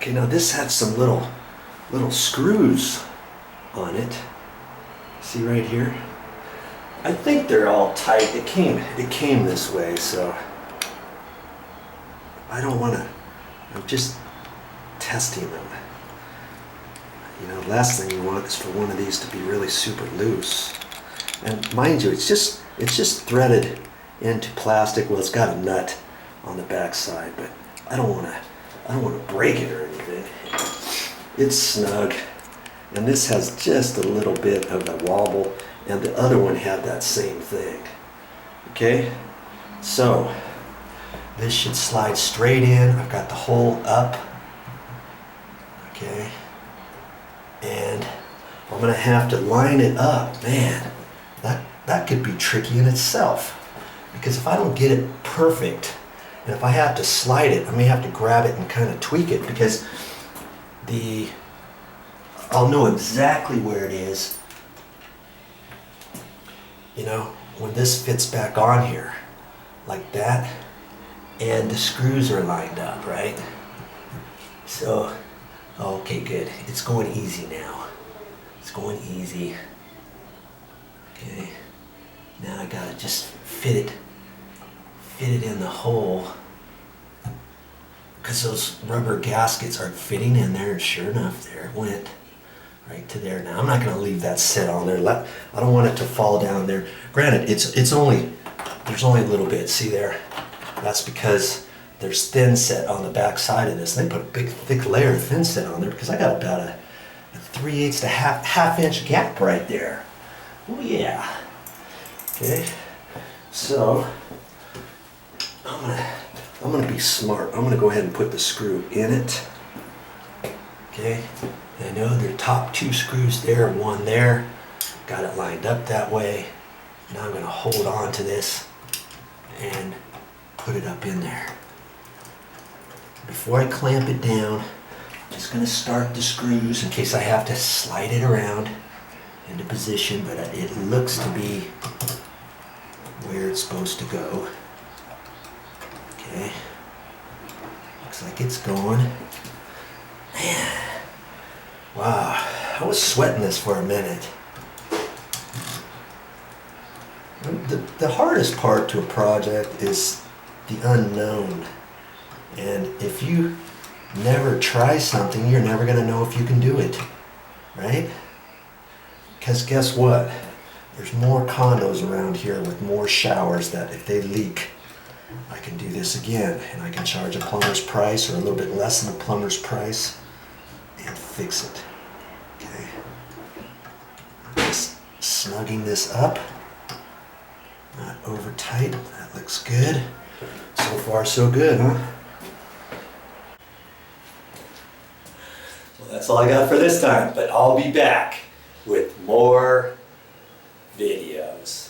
Okay, now this has some little screws on it. See right here? I think they're all tight. It came this way, so I don't want to. I'm just testing them. You know, the last thing you want is for one of these to be really super loose. And mind you, it's just threaded into plastic. Well, it's got a nut on the back side, but I don't want to break it or anything. It's snug, and this has just a little bit of a wobble, and the other one had that same thing. Okay, so this should slide straight in. I've got the hole up. Okay, and I'm gonna have to line it up. Man, that could be tricky in itself, because if I don't get it perfect, and if I have to slide it, I may have to grab it and kind of tweak it, because I'll know exactly where it is, you know, when this fits back on here, like that, and the screws are lined up, right? So, okay, good. It's going easy now. It's going easy. Okay. Now I gotta just fit it in the hole, because those rubber gaskets aren't fitting in there, and sure enough, there it went. Right to there. Now I'm not going to leave that sit on there. I don't want it to fall down there. Granted, there's only a little bit. See there? That's because there's thin set on the back side of this. They put a big thick layer of thin set on there, because I got about a 3/8 to half inch gap right there. Oh yeah. Okay. So I'm gonna be smart. I'm gonna go ahead and put the screw in it. Okay. I know there are top 2 screws there, 1 there. Got it lined up that way. Now I'm going to hold on to this and put it up in there. Before I clamp it down, I'm just going to start the screws in case I have to slide it around into position, but it looks to be where it's supposed to go. Okay. Looks like it's going. Man. Wow, I was sweating this for a minute. The hardest part to a project is the unknown. And if you never try something, you're never going to know if you can do it, right? Because guess what? There's more condos around here with more showers that if they leak, I can do this again, and I can charge a plumber's price or a little bit less than a plumber's price and fix it. Okay. Just snugging this up. Not over tight. That looks good. So far so good, huh? Well, that's all I got for this time, but I'll be back with more videos.